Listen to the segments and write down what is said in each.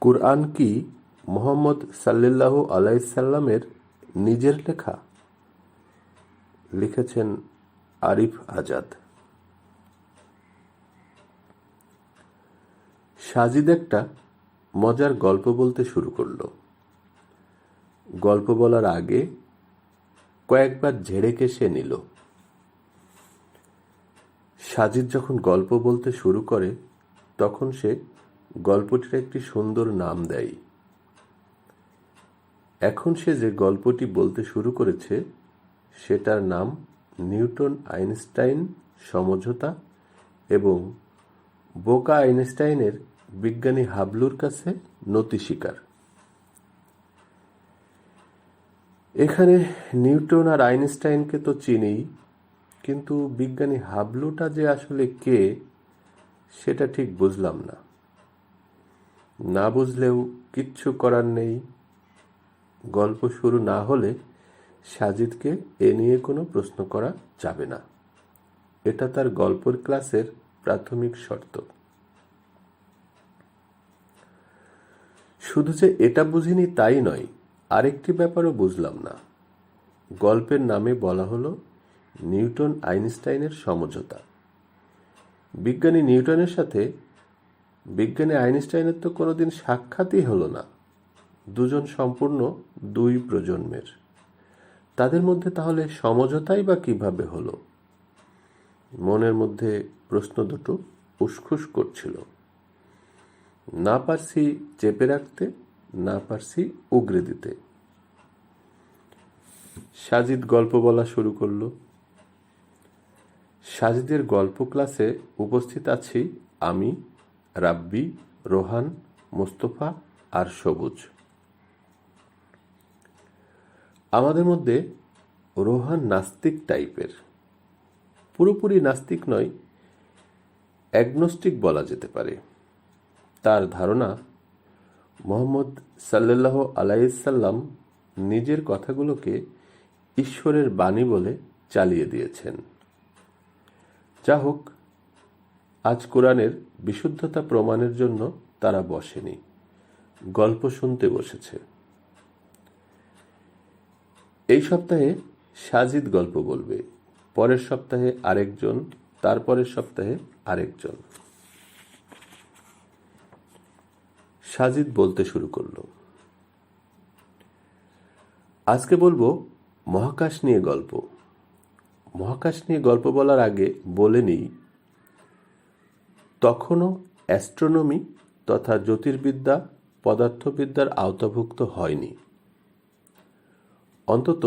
কুরআন কি মুহাম্মদ সাল্লাল্লাহু আলাইহি সাল্লামের নিজের লেখা? লিখেছেন আরিফ আজাদ। সাজিদ একটা মজার গল্প বলতে শুরু করল। গল্প বলার আগে কয়েকবার ঝেড়ে কেশে নিল। সাজিদ যখন গল্প বলতে শুরু করে তখন সে গল্পটির একটি সুন্দর নাম দেয়। এখন সে যে গল্পটি বলতে শুরু করেছে সেটার নাম নিউটন আইনস্টাইন সমঝোতা এবং বোকা আইনস্টাইনের বিজ্ঞানী হাবলুর কাছে নতি স্বীকার। এখানে নিউটন আর আইনস্টাইনকে তো চিনি, কিন্তু বিজ্ঞানী হাবলুটা যে আসলে কে সেটা ঠিক বুঝলাম না। না বুঝলেও কিচ্ছু করার নেই। গল্প শুরু না হলে সাজিদকে এ নিয়ে কোনো প্রশ্ন করা যাবে না। এটা তার গল্পের ক্লাসের প্রাথমিক শর্ত। শুধু যে এটা বুঝিনি তাই নয়, আরেকটি ব্যাপারও বুঝলাম না। গল্পের নামে বলা হলো নিউটন আইনস্টাইনের সমঝোতা। বিজ্ঞানী নিউটনের সাথে বিজ্ঞানী আইনস্টাইনের তো কোনোদিন সাক্ষাৎই হলো না। দুজন সম্পূর্ণ দুই প্রজন্মের। তাদের মধ্যে তাহলে সমঝোতাই বা কিভাবে হলো? মনের মধ্যে প্রশ্ন দুটো উসখুস করছিল। না পারছি চেপে রাখতে, না পারছি উগরে দিতে। সাজিদ গল্প বলা শুরু করলো। সাজিদের গল্প ক্লাসে উপস্থিত আছি আমি, রাব্বি, রোহান, মোস্তফা আর সবুজ। আমাদের মধ্যে রোহান নাস্তিক টাইপের। পুরোপুরি নাস্তিক নয়, অ্যাগনোস্টিক বলা যেতে পারে। তার ধারণা মুহাম্মদ সাল্লাল্লাহু আলাইহি সাল্লাম নিজের কথাগুলোকে ঈশ্বরের বাণী বলে চালিয়ে দিয়েছেন। যা হোক, আজ কোরআনের বিশুদ্ধতা প্রমাণের জন্য তারা বসেনি, গল্প শুনতে বসেছে। এই সপ্তাহে সাজিদ গল্প বলবে, পরের সপ্তাহে আরেকজন, তারপরের সপ্তাহে আরেকজন। সাজিদ বলতে শুরু করলো। আজকে বলবো মহাকাশ নিয়ে গল্প। মহাকাশ নিয়ে গল্প বলার আগে বলে নিই, তখনও অ্যাস্ট্রোনমি তথা জ্যোতির্বিদ্যা পদার্থবিদ্যার আওতাভুক্ত হয়নি। অন্তত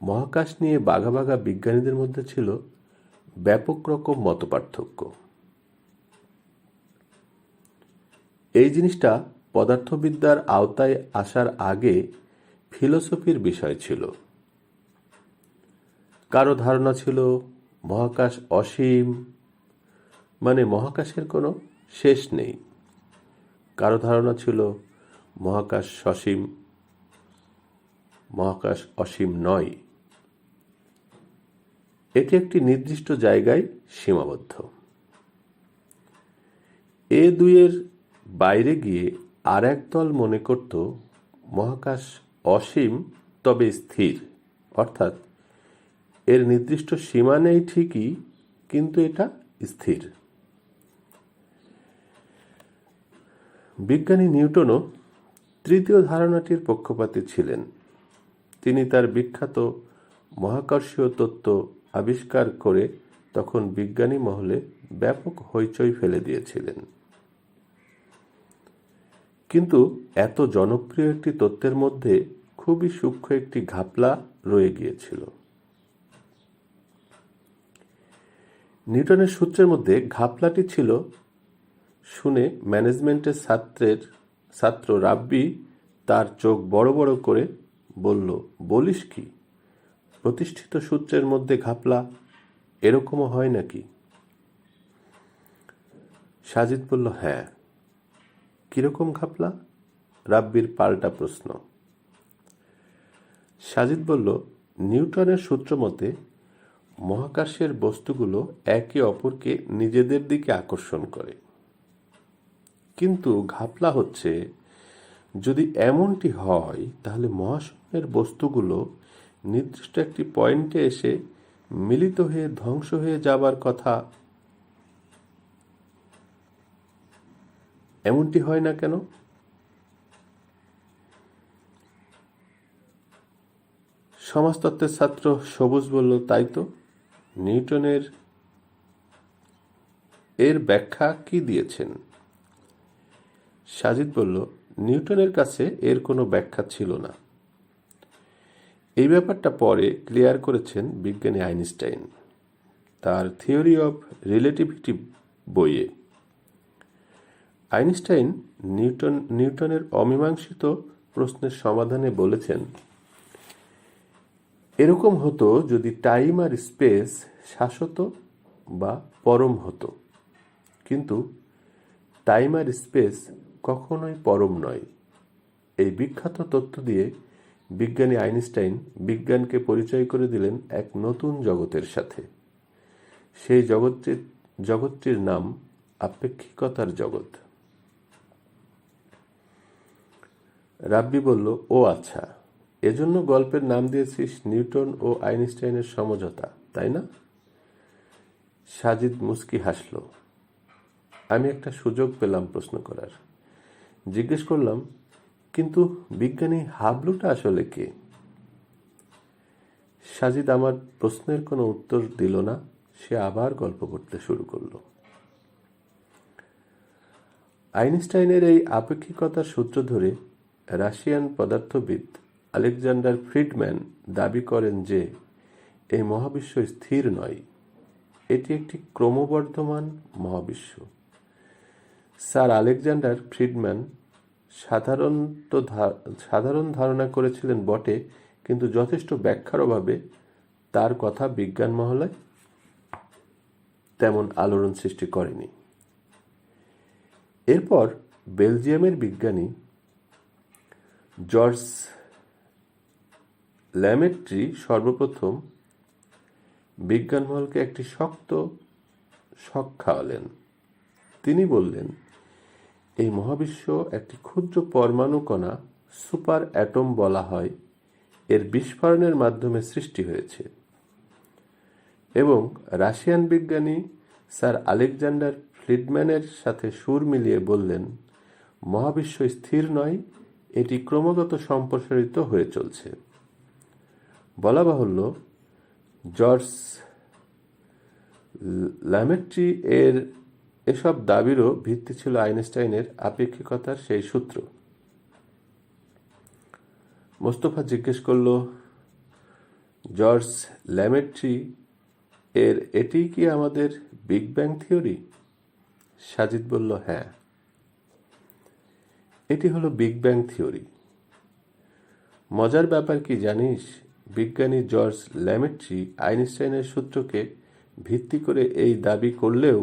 মহাকাশ নিয়ে বাঘা বাঘা বিজ্ঞানীদের মধ্যে ছিল ব্যাপক রকম মতপার্থক্য। এই জিনিসটা পদার্থবিদ্যার আওতায় আসার আগে ফিলোসফির বিষয় ছিল। কারো ধারণা ছিল মহাকাশ অসীম, মানে মহাকাশের কোনো শেষ নেই। কারো ধারণা ছিল মহাকাশ সসীম, মহাকাশ অসীম নয়, এটি একটি নির্দিষ্ট জায়গায় সীমাবদ্ধ। এ দুইয়ের বাইরে গিয়ে আর এক দল মনে করত মহাকাশ অসীম তবে স্থির, অর্থাৎ এর নির্দিষ্ট সীমা নেই ঠিকই, কিন্তু এটা স্থির। বিজ্ঞানী নিউটনও তৃতীয় ধারণাটির পক্ষপাতী ছিলেন। তিনি তার বিখ্যাত মহাকর্ষীয় তত্ত্ব আবিষ্কার করে তখন বিজ্ঞানী মহলে ব্যাপক হইচই ফেলে দিয়েছিলেন। কিন্তু এত জনপ্রিয় একটি তত্ত্বের মধ্যে খুবই সূক্ষ্ম একটি ঘাপলা রয়ে গিয়েছিল। নিউটনের সূত্রের মধ্যে ঘাপলাটি ছিল শুনে ম্যানেজমেন্টের ছাত্র রাব্বি তার চোখ বড় বড় করে বলল, বলিস কি? প্রতিষ্ঠিত সূত্রের মধ্যে ঘাপলা, এরকমও হয় নাকি? সাজিদ বলল, হ্যাঁ। কিরকম ঘাপলা? রাব্বির পাল্টা প্রশ্ন। সাজিদ বলল, নিউটনের সূত্র মতে মহাকাশের বস্তুগুলো একে অপরকে নিজেদের দিকে আকর্ষণ করে। কিন্তু ঘাপলা হচ্ছে যদি এমনটি হয় তাহলে মহাশূন্যের বস্তুগুলো নির্দিষ্ট একটি পয়েন্টে এসে মিলিত হয়ে ধ্বংস হয়ে যাবার কথা এমনটি হয় না কেন? সমাজতত্ত্বের ছাত্র সবুজ বলল, তাই তো। নিউটনের এর ব্যাখ্যা কি দিয়েছেন? সাজিদ বলল, নিউটনের কাছে এর কোনো ব্যাখ্যা ছিল না। এই ব্যাপারটা পরে ক্লিয়ার করেছেন বিজ্ঞানী আইনস্টাইন তার থিওরি অফ রিলেটিভিটি বইয়ে। আইনস্টাইন নিউটনের অমীমাংসিত প্রশ্নের সমাধানে বলেছেন, এরকম হতো যদি টাইম আর স্পেস শাশ্বত বা পরম হতো, কিন্তু টাইম আর স্পেস কখনোই পরম নয়। এই বিখ্যাত তত্ত্ব দিয়ে বিজ্ঞানী আইনস্টাইন বিজ্ঞানকে পরিচয় করে দিলেন এক নতুন জগতের সাথে। সেই জগৎটির নাম আপেক্ষিকতার জগৎ। রাব্বি বলল, ও আচ্ছা, এজন্য গল্পের নাম দিয়েছিস নিউটন ও আইনস্টাইনের সমঝোতা, তাই না? সাজিদ মুস্কি হাসল। আমি একটা সুযোগ পেলাম প্রশ্ন করার। জিজ্ঞেস করলাম, কিন্তু বিজ্ঞানী হাবলুটা আসলে কে? সাজিদ আমার প্রশ্নের কোনো উত্তর দিল না। সে আবার গল্প করতে শুরু করল। আইনস্টাইনের এই আপেক্ষিকতার সূত্র ধরে রাশিয়ান পদার্থবিদ আলেকজান্ডার ফ্রিডম্যান দাবি করেন যে এই মহাবিশ্ব স্থির নয়, এটি একটি ক্রমবর্ধমান মহাবিশ্ব। স্যার আলেকজান্ডার ফ্রিডম্যান সাধারণ ধারণা করেছিলেন বটে, কিন্তু যথেষ্ট ব্যাখ্যার অভাবে তার কথা বিজ্ঞান মহলে তেমন আলোড়ন সৃষ্টি করেনি। এরপর বেলজিয়ামের বিজ্ঞানী জর্জ ল্যামেট্রি সর্বপ্রথম বিজ্ঞানমহলকে একটি শক্ত শক খাওয়ালেন। তিনি বললেন, এই মহাবিশ্ব একটি ক্ষুদ্র পরমাণু কণা, সুপার অ্যাটম বলা হয়, এর বিস্ফোরণের মাধ্যমে সৃষ্টি হয়েছে। এবং রাশিয়ান বিজ্ঞানী স্যার আলেকজান্ডার ফ্রিডম্যানের সাথে সুর মিলিয়ে বললেন, মহাবিশ্ব স্থির নয়, এটি ক্রমাগত সম্প্রসারিত হয়ে চলছে। বলা বাহুল্য, জর্জ ল্যামেট্রি এর এসব দাবিরও ভিত্তি ছিল আইনস্টাইনের আপেক্ষিকতার সেই সূত্র। মোস্তফা জিজ্ঞেস করল, জর্জ ল্যামেট্রি এর এটি কি আমাদের বিগ ব্যাং থিওরি? সাজিদ বলল, হ্যাঁ, এটি হলো বিগ ব্যাং থিওরি। মজার ব্যাপার কি জানিস, বিজ্ঞানী জর্জ ল্যামেট্রি আইনস্টাইনের সূত্রকে ভিত্তি করে এই দাবি করলেও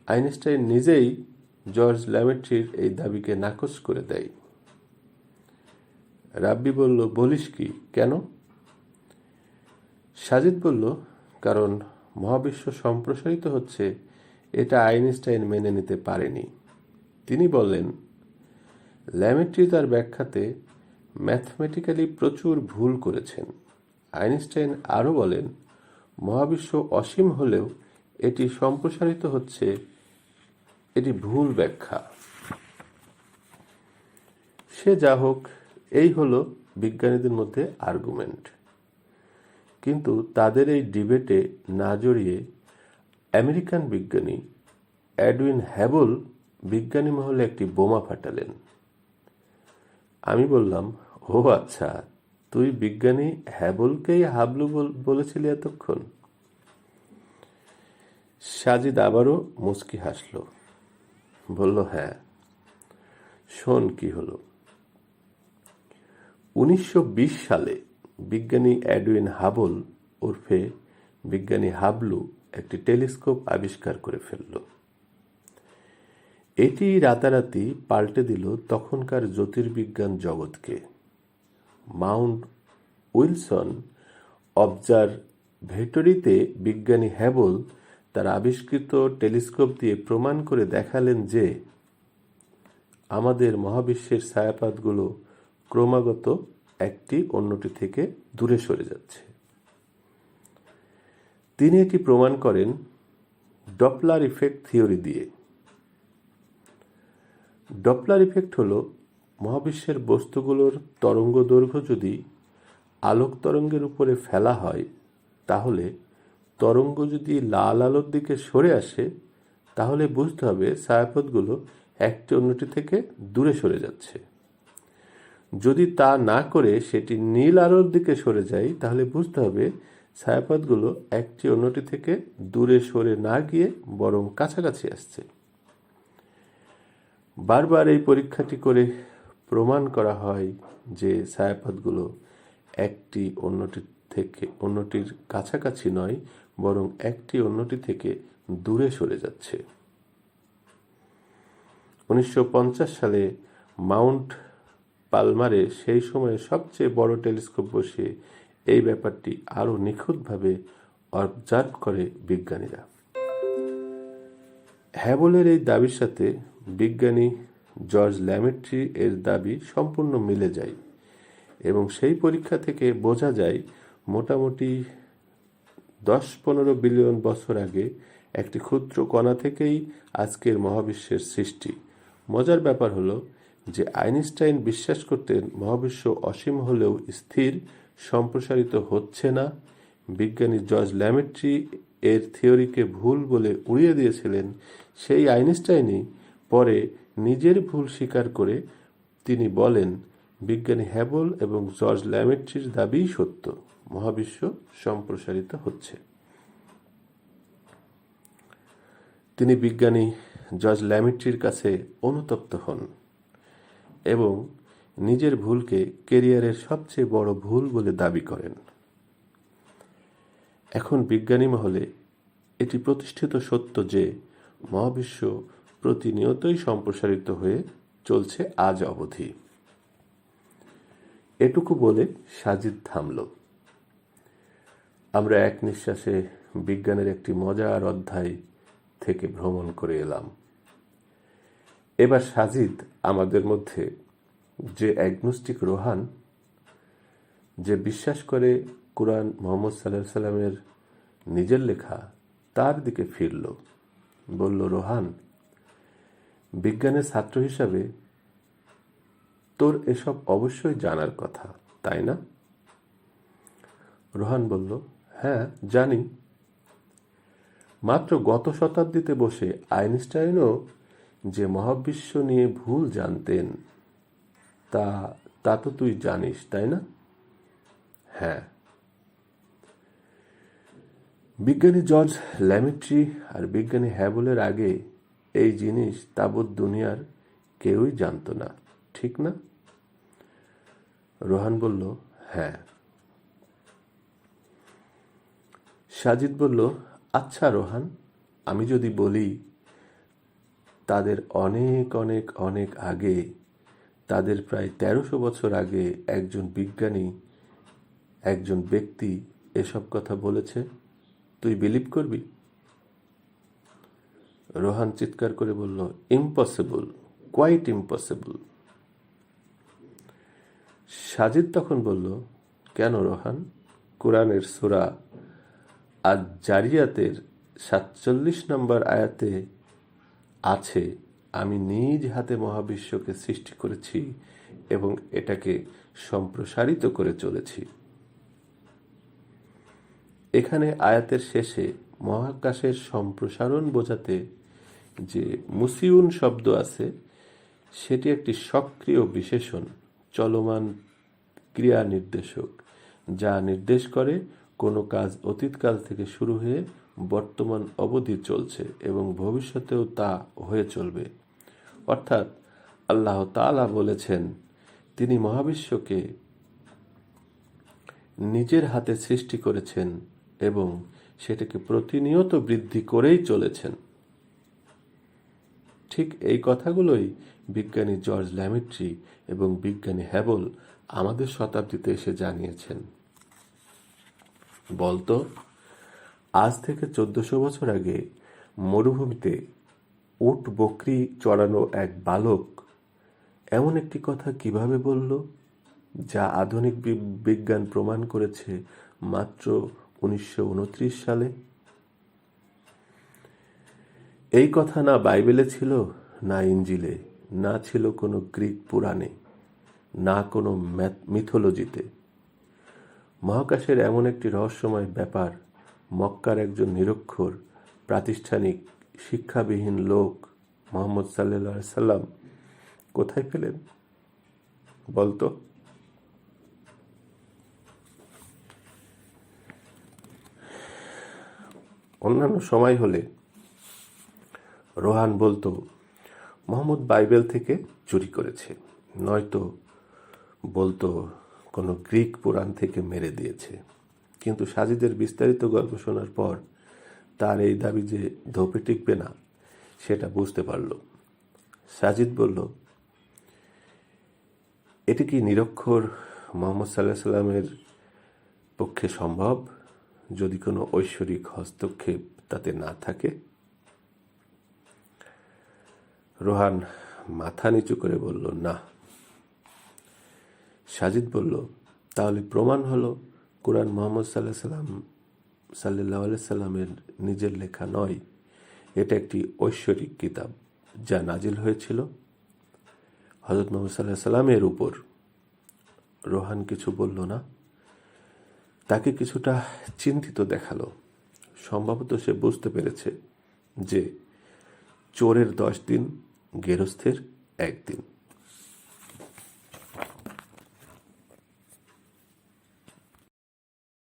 আইনস্টাইন নিজেই জর্জ ল্যামেট্রির এই দাবিকে নাকচ করে দেয়। রাব্বি বলল, বলিস কি, কেন? সাজিদ বলল, কারণ মহাবিশ্ব সম্প্রসারিত হচ্ছে এটা আইনস্টাইন মেনে নিতে পারেনি। তিনি বললেন, ল্যামেট্রি তার ব্যাখ্যাতে ম্যাথমেটিক্যালি প্রচুর ভুল করেছেন। আইনস্টাইন আরও বলেন, মহাবিশ্ব অসীম হলেও এটি সম্প্রসারিত হচ্ছে, এটি ভুল ব্যাখ্যা। সে যা হোক, এই হলো বিজ্ঞানীদের মধ্যে আর্গুমেন্ট। কিন্তু তাদের এই ডিবেটে না জড়িয়ে আমেরিকান বিজ্ঞানী এডউইন হ্যাবল বিজ্ঞানী মহলে একটি বোমা ফাটালেন। আমি বললাম, ও আচ্ছা, তুই বিজ্ঞানী হ্যাবলকেই হাবলু বলেছিলি এতক্ষণ? সাজিদ আবারও মুচকি হাসল, বলল, হ্যাঁ। শোন কি হলো। 1920 সালে বিজ্ঞানী এডউইন হাবল ওরফে বিজ্ঞানী হাবলু একটি টেলিস্কোপ আবিষ্কার করে ফেলল। এটি রাতারাতি পাল্টে দিল তখনকার জ্যোতির্বিজ্ঞান জগৎকে। মাউন্ট উইলসন অবজারভেটরিতে বিজ্ঞানী হ্যাবল তার আবিষ্কৃত টেলিস্কোপ দিয়ে প্রমাণ করে দেখালেন যে আমাদের মহাবিশ্বের ছায়াপথগুলো ক্রমাগত একটি অন্যটি থেকে দূরে সরে যাচ্ছে। তিনি এটি প্রমাণ করেন ডপলার ইফেক্ট থিওরি দিয়ে। ডপলার ইফেক্ট হল মহাবিশ্বের বস্তুগুলোর তরঙ্গদৈর্ঘ্য যদি আলোক তরঙ্গের উপরে ফেলা হয়, তাহলে তরঙ্গ যদি লাল আলোর দিকে সরে আসে, তাহলে বুঝতে হবে ছায়াপথগুলো একটি অন্যটি থেকে দূরে সরে যাচ্ছে। যদি তা না করে সেটি নীল আলোর দিকে সরে যায়, তাহলে বুঝতে হবে ছায়াপথগুলো একটি অন্যটি থেকে দূরে সরে না গিয়ে বরং কাছাকাছি আসছে। বারবার এই পরীক্ষাটি করে প্রমাণ করা হয় যে ছায়াপথগুলো একটি অন্যটির কাছাকাছি নয়, বরং একটি অন্যটি থেকে দূরে সরে যাচ্ছে। 1950 সালে মাউন্ট পালমারে সেই সময়ে সবচেয়ে বড় টেলিস্কোপ বসিয়ে এই ব্যাপারটি আরও নিখুঁতভাবে অবজার্ভ করে বিজ্ঞানীরা। হ্যাবলের এই দাবির সাথে বিজ্ঞানী জর্জ ল্যামেট্রি এর দাবি সম্পূর্ণ মিলে যায় এবং সেই পরীক্ষা থেকে বোঝা যায় মোটামুটি 10-15 বিলিয়ন বছর আগে একটি ক্ষুদ্র কণা থেকেই আজকের মহাবিশ্বের সৃষ্টি। মজার ব্যাপার হলো যে আইনস্টাইন বিশ্বাস করতেন মহাবিশ্ব অসীম হলেও স্থির, সম্প্রসারিত হচ্ছে না। বিজ্ঞানী জর্জ ল্যামেট্রি এর থিওরিকে ভুল বলে উড়িয়ে দিয়েছিলেন। সেই আইনস্টাইনই পরে নিজের ভুল স্বীকার করে তিনি বলেন বিজ্ঞানী হ্যাবল এবং জর্জ ল্যামেট্রির দাবিই সত্য, মহাবিশ্ব সম্প্রসারিত হচ্ছে। তিনি বিজ্ঞানী জর্জ ল্যামেট্রির কাছে অনুতপ্ত হন এবং নিজের ভুলকে ক্যারিয়ারের সবচেয়ে বড় ভুল বলে দাবি করেন। এখন বিজ্ঞানী মহলে এটি প্রতিষ্ঠিত সত্য যে মহাবিশ্ব প্রতিনিয়তই সম্প্রসারিত হয়ে চলছে আজ অবধি। এটুকু বলে সাজিদ থামল। আমরা এক নিঃশ্বাসে বিজ্ঞানের একটি মজার অধ্যায় থেকে ভ্রমণ করে এলাম। এবার সাজিদ আমাদের মধ্যে যে অ্যাগনোস্টিক রোহান, যে বিশ্বাস করে কুরআন মুহাম্মদ সাল্লাল্লাহু আলাইহি সাল্লামের নিজের লেখা, তার দিকে ফিরল। বলল, রোহান, বিজ্ঞানের ছাত্র হিসাবে তোর এসব অবশ্যই জানার কথা, তাই না? রোহান বলল, হ্যাঁ জানি। মাত্র গত শতাব্দীতে বসে আইনস্টাইনও যে মহাবিশ্ব নিয়ে ভুল জানতেন তা তো তুই জানিস, তাই না? হ্যাঁ। বিজ্ঞানী জর্জ ল্যামেট্রি আর বিজ্ঞানী হ্যাবলের আগে এই জিনিস তাবৎ দুনিয়ার কেউই জানত না, ঠিক না? রোহান বলল, হ্যাঁ। সাজিদ বলল, আচ্ছা রোহান, আমি যদি বলি তাদের অনেক অনেক অনেক আগে, তাদের প্রায় 1300 বছর আগে একজন ব্যক্তি এসব কথা বলেছে, তুই বিলিভ করবি? রোহান চিৎকার করে বলল, ইম্পসিবল, কোয়াইট ইম্পসিবল। সাজিদ তখন বলল, কেন রোহান? কুরআনের সূরা আজ-জারিয়াতের 47 নম্বর আয়াতে আছে, আমি নিজ হাতে মহাবিশ্বকে সৃষ্টি করেছি এবং এটাকে সম্প্রসারিত করে চলেছি। এখানে আয়াতের শেষে মহাকাশের সম্প্রসারণ বোঝাতে যে মুসিউন শব্দ আছে, সেটি একটি সক্রিয় বিশেষণ, চলমান ক্রিয়া নির্দেশক, যা নির্দেশ করে কোনো কাজ অতীতকাল থেকে শুরু হয়ে বর্তমান অবধি চলছে এবং ভবিষ্যতেও তা হয়ে চলবে। অর্থাৎ আল্লাহ তাআলা বলেছেন তিনি মহাবিশ্বকে নিজের হাতে সৃষ্টি করেছেন এবং সেটাকে প্রতিনিয়ত বৃদ্ধি করেই চলেছেন। ঠিক এই কথাগুলোই বিজ্ঞানী জর্জ ল্যামেট্রি এবং বিজ্ঞানী হ্যাবল আমাদের শতাব্দীতে এসে জানিয়েছেন। বলতো, আজ থেকে 1400 বছর আগে মরুভূমিতে উট বকরি চড়ানো এক বালক এমন একটি কথা কিভাবে বলল যা আধুনিক বিজ্ঞান প্রমাণ করেছে মাত্র 1929 সালে? এই কথা না বাইবেলে ছিল, না ইঞ্জিলে, না ছিল কোনো গ্রিক পুরাণে, না কোনো মিথোলজিতে। মহাকাশের এমন একটি রহস্যময় ব্যাপার মক্কার একজন নিরক্ষর প্রাতিষ্ঠানিক শিক্ষাবিহীন লোক মোহাম্মদ সাল্লাল্লাহু আলাইহি সাল্লাম কোথায় পেলেন বলতো? অন্যান্য সময় হলে রোহান বলতো মোহাম্মদ বাইবেল থেকে চুরি করেছে, নয়তো বলতো কোনো গ্রিক পুরাণ থেকে মেরে দিয়েছে। কিন্তু সাজিদের বিস্তারিত গল্প শোনার পর তার এই দাবি যে ধোপে টিকবে না সেটা বুঝতে পারল। সাজিদ বলল, এটি কি নিরক্ষর মোহাম্মদ সাল্লাল্লাহু আলাইহি সাল্লামের পক্ষে সম্ভব যদি কোনো ঐশ্বরিক হস্তক্ষেপ তাতে না থাকে? রোহান মাথা নিচু করে বলল, না। সাজিদ বলল, তাহলে প্রমাণ হলো কোরআন মোহাম্মদ সাল্লাল্লাহু আলাইহি সাল্লামের নিজের লেখা নয়, এটা একটি ঐশ্বরিক কিতাব যা নাজিল হয়েছিল হযরত মুহাম্মদ সাল্লাল্লাহু আলাইহি সাল্লামের উপর। রোহান কিছু বলল না, তাকে কিছুটা চিন্তিত দেখালো। সম্ভবত সে বুঝতে পেরেছে যে চোরের 10 দিন, গেরস্থের 1 দিন।